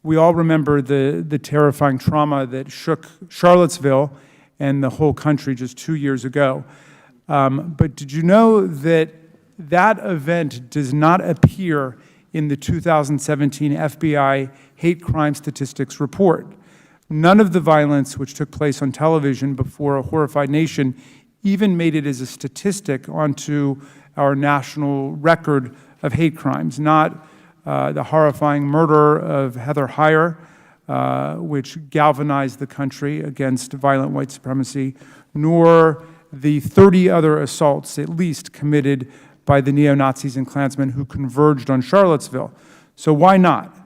We all remember the terrifying trauma that shook Charlottesville and the whole country just 2 years ago. But did you know that that event does not appear in the 2017 FBI hate crime statistics report? None of the violence which took place on television before a horrified nation even made it as a statistic onto our national record of hate crimes, not the horrifying murder of Heather Heyer, which galvanized the country against violent white supremacy, nor the 30 other assaults, at least, committed by the neo-Nazis and Klansmen who converged on Charlottesville. So why not?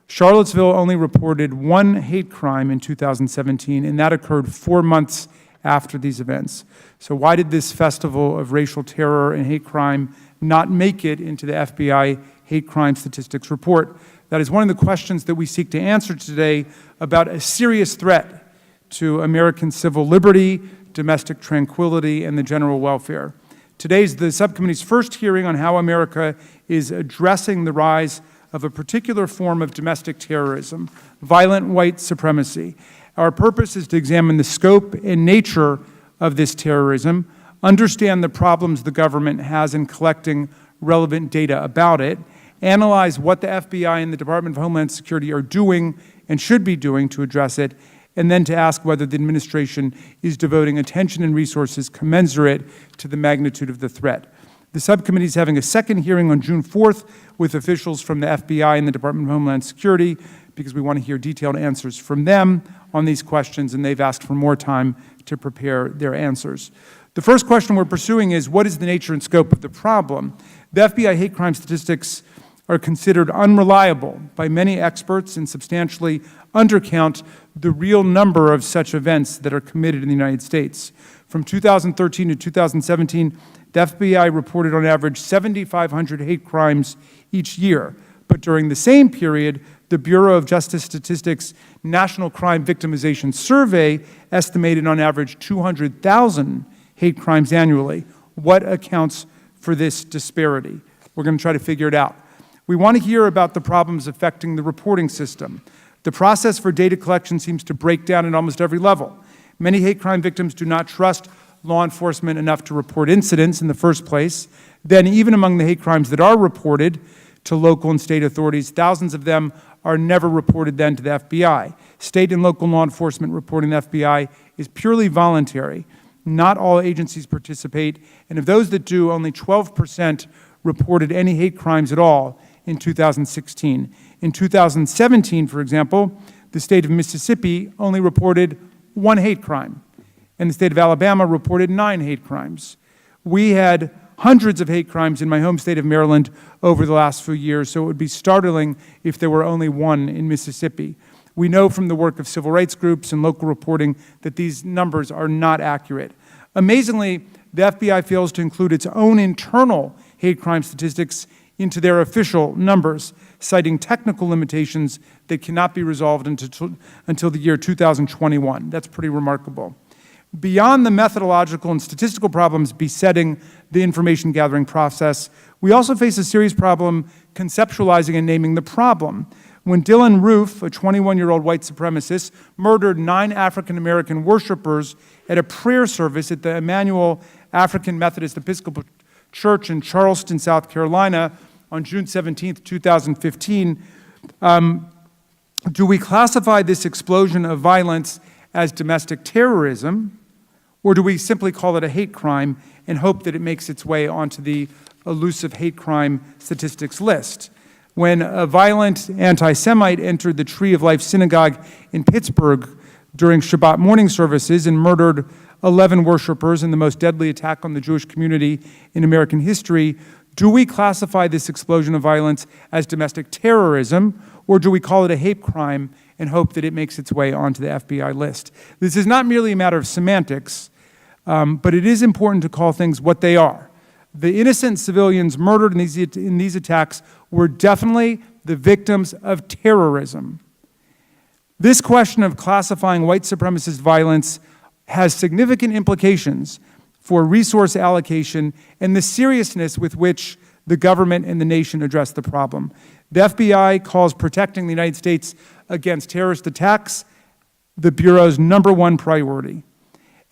Charlottesville only reported one hate crime in 2017, and that occurred 4 months after these events. So why did this festival of racial terror and hate crime not make it into the FBI hate crime statistics report? That is one of the questions that we seek to answer today about a serious threat to American civil liberty, domestic tranquility, and the general welfare. Today's the subcommittee's first hearing on how America is addressing the rise of a particular form of domestic terrorism, violent white supremacy. Our purpose is to examine the scope and nature of this terrorism, understand the problems the government has in collecting relevant data about it, analyze what the FBI and the Department of Homeland Security are doing and should be doing to address it, and then to ask whether the administration is devoting attention and resources commensurate to the magnitude of the threat. The subcommittee is having a second hearing on June 4th with officials from the FBI and the Department of Homeland Security because we want to hear detailed answers from them on these questions, and they've asked for more time to prepare their answers. The first question we're pursuing is, what is the nature and scope of the problem? The FBI hate crime statistics are considered unreliable by many experts and substantially undercount the real number of such events that are committed in the United States. From 2013 to 2017, the FBI reported on average 7,500 hate crimes each year. But during the same period, the Bureau of Justice Statistics National Crime Victimization Survey estimated on average 200,000 hate crimes annually. What accounts for this disparity? We're going to try to figure it out. We want to hear about the problems affecting the reporting system. The process for data collection seems to break down at almost every level. Many hate crime victims do not trust law enforcement enough to report incidents in the first place. Then, even among the hate crimes that are reported to local and state authorities, thousands of them are never reported then to the FBI. State and local law enforcement reporting to the FBI is purely voluntary. Not all agencies participate, and of those that do, only 12% reported any hate crimes at all in 2016. In 2017, for example, the state of Mississippi only reported one hate crime, and the state of Alabama reported 9 hate crimes. We had hundreds of hate crimes in my home state of Maryland over the last few years, so it would be startling if there were only one in Mississippi. We know from the work of civil rights groups and local reporting that these numbers are not accurate. Amazingly, the FBI fails to include its own internal hate crime statistics into their official numbers, citing technical limitations that cannot be resolved until the year 2021. That's pretty remarkable. Beyond the methodological and statistical problems besetting the information gathering process, we also face a serious problem conceptualizing and naming the problem. When Dylan Roof, a 21-year-old white supremacist, murdered 9 African-American worshipers at a prayer service at the Emmanuel African Methodist Episcopal Church in Charleston, South Carolina, on June 17, 2015, do we classify this explosion of violence as domestic terrorism, or do we simply call it a hate crime and hope that it makes its way onto the elusive hate crime statistics list? When a violent anti-Semite entered the Tree of Life Synagogue in Pittsburgh during Shabbat morning services and murdered 11 worshipers in the most deadly attack on the Jewish community in American history, do we classify this explosion of violence as domestic terrorism, or do we call it a hate crime and hope that it makes its way onto the FBI list? This is not merely a matter of semantics, but it is important to call things what they are. The innocent civilians murdered in these attacks were definitely the victims of terrorism. This question of classifying white supremacist violence has significant implications for resource allocation and the seriousness with which the government and the nation address the problem. The FBI calls protecting the United States against terrorist attacks the Bureau's #1 priority.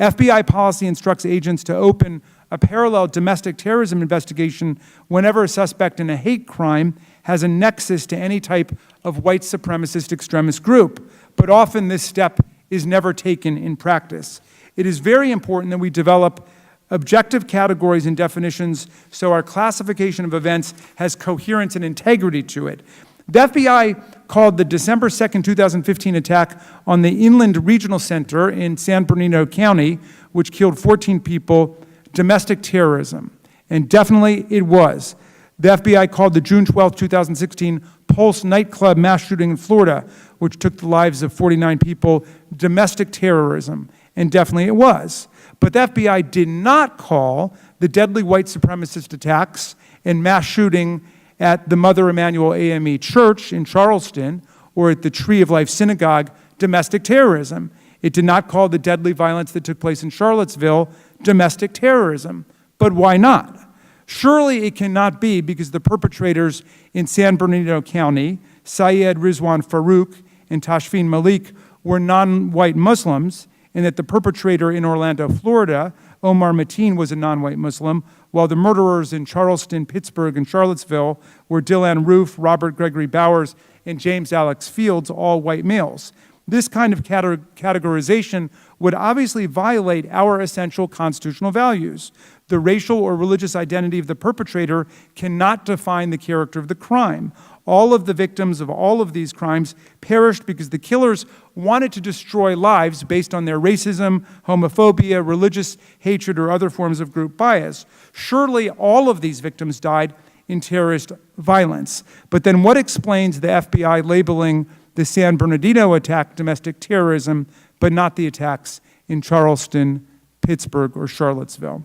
FBI policy instructs agents to open a parallel domestic terrorism investigation whenever a suspect in a hate crime has a nexus to any type of white supremacist extremist group, but often this step is never taken in practice. It is very important that we develop objective categories and definitions so our classification of events has coherence and integrity to it. The FBI called the December 2nd, 2015 attack on the Inland Regional Center in San Bernardino County, which killed 14 people, domestic terrorism. And definitely it was. The FBI called the June 12, 2016 Pulse nightclub mass shooting in Florida, which took the lives of 49 people, domestic terrorism. And definitely it was. But the FBI did not call the deadly white supremacist attacks and mass shooting at the Mother Emanuel AME Church in Charleston or at the Tree of Life Synagogue domestic terrorism. It did not call the deadly violence that took place in Charlottesville domestic terrorism. But why not? Surely it cannot be because the perpetrators in San Bernardino County, Syed Rizwan Farouk and Tashfeen Malik, were non-white Muslims, and that the perpetrator in Orlando, Florida, Omar Mateen, was a non-white Muslim, while the murderers in Charleston, Pittsburgh, and Charlottesville were Dylan Roof, Robert Gregory Bowers, and James Alex Fields, all white males. This kind of categorization would obviously violate our essential constitutional values. The racial or religious identity of the perpetrator cannot define the character of the crime. All of the victims of all of these crimes perished because the killers wanted to destroy lives based on their racism, homophobia, religious hatred, or other forms of group bias. Surely all of these victims died in terrorist violence. But then what explains the FBI labeling the San Bernardino attack domestic terrorism, but not the attacks in Charleston, Pittsburgh, or Charlottesville?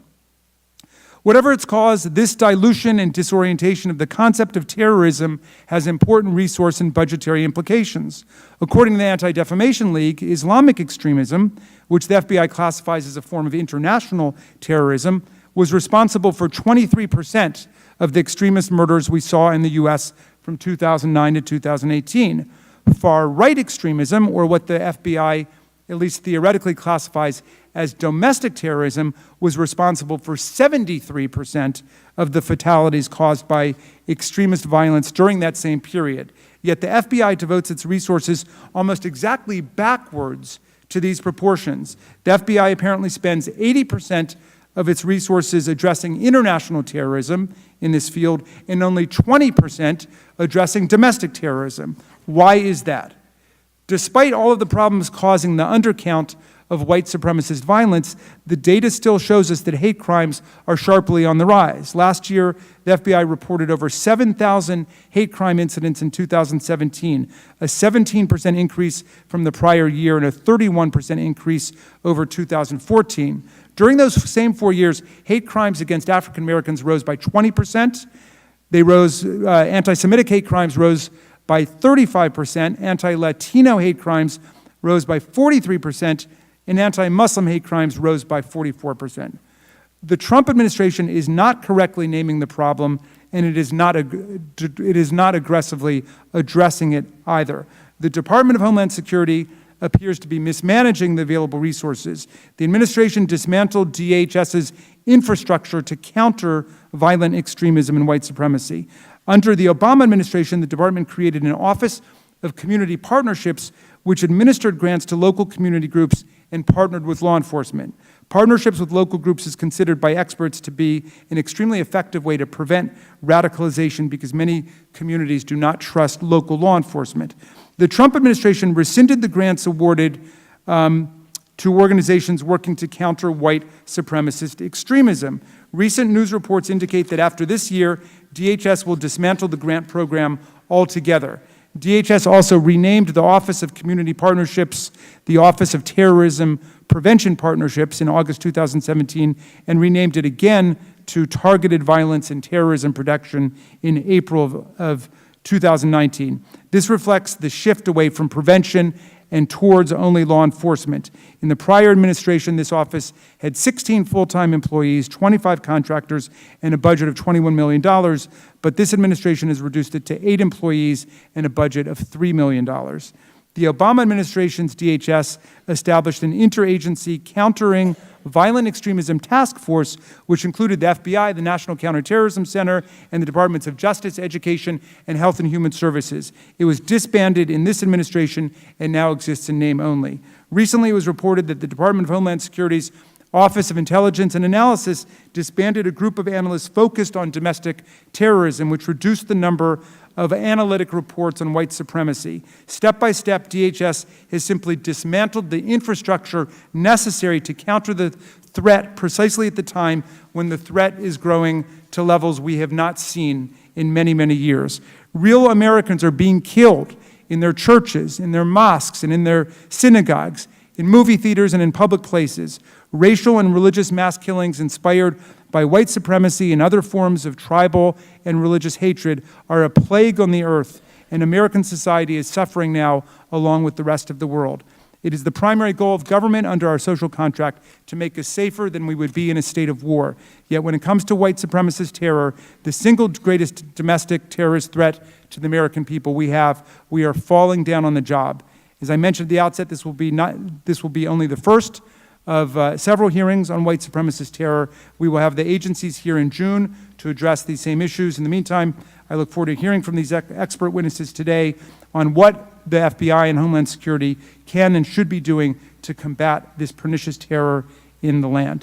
Whatever its cause, this dilution and disorientation of the concept of terrorism has important resource and budgetary implications. According to the Anti-Defamation League, Islamic extremism, which the FBI classifies as a form of international terrorism, was responsible for 23% of the extremist murders we saw in the U.S. from 2009 to 2018. Far-right extremism, or what the FBI at least theoretically classifies as domestic terrorism, was responsible for 73% of the fatalities caused by extremist violence during that same period. Yet the FBI devotes its resources almost exactly backwards to these proportions. The FBI apparently spends 80% of its resources addressing international terrorism in this field and only 20% addressing domestic terrorism. Why is that? Despite all of the problems causing the undercount of white supremacist violence, the data still shows us that hate crimes are sharply on the rise. Last year, the FBI reported over 7,000 hate crime incidents in 2017, a 17% increase from the prior year and a 31% increase over 2014. During those same 4 years, hate crimes against African Americans rose by 20%. Anti-Semitic hate crimes rose by 35%, anti-Latino hate crimes rose by 43%, and anti-Muslim hate crimes rose by 44%. The Trump administration is not correctly naming the problem, and it is not aggressively addressing it either. The Department of Homeland Security appears to be mismanaging the available resources. The administration dismantled DHS's infrastructure to counter violent extremism and white supremacy. Under the Obama administration, the department created an Office of Community Partnerships, which administered grants to local community groups and partnered with law enforcement. Partnerships with local groups is considered by experts to be an extremely effective way to prevent radicalization because many communities do not trust local law enforcement. The Trump administration rescinded the grants awarded to organizations working to counter white supremacist extremism. Recent news reports indicate that after this year, DHS will dismantle the grant program altogether. DHS also renamed the Office of Community Partnerships the Office of Terrorism Prevention Partnerships in August 2017 and renamed it again to Targeted Violence and Terrorism Protection in April of 2019. This reflects the shift away from prevention and towards only law enforcement. In the prior administration, this office had 16 full-time employees, 25 contractors, and a budget of $21 million, but this administration has reduced it to 8 employees and a budget of $3 million. The Obama administration's DHS established an interagency countering violent extremism task force, which included the FBI, the National Counterterrorism Center, and the Departments of Justice, Education, and Health and Human Services. It was disbanded in this administration and now exists in name only. Recently, it was reported that the Department of Homeland Security's Office of Intelligence and Analysis disbanded a group of analysts focused on domestic terrorism, which reduced the number of analytic reports on white supremacy. Step by step, DHS has simply dismantled the infrastructure necessary to counter the threat precisely at the time when the threat is growing to levels we have not seen in many, many years. Real Americans are being killed in their churches, in their mosques, and in their synagogues, in movie theaters and in public places. Racial and religious mass killings inspired by white supremacy and other forms of tribal and religious hatred are a plague on the earth, and American society is suffering now along with the rest of the world. It is the primary goal of government under our social contract to make us safer than we would be in a state of war. Yet when it comes to white supremacist terror, the single greatest domestic terrorist threat to the American people we are falling down on the job. As I mentioned at the outset, this will be only the first of several hearings on white supremacist terror. We will have the agencies here in June to address these same issues. In the meantime, I look forward to hearing from these expert witnesses today on what the FBI and Homeland Security can and should be doing to combat this pernicious terror in the land.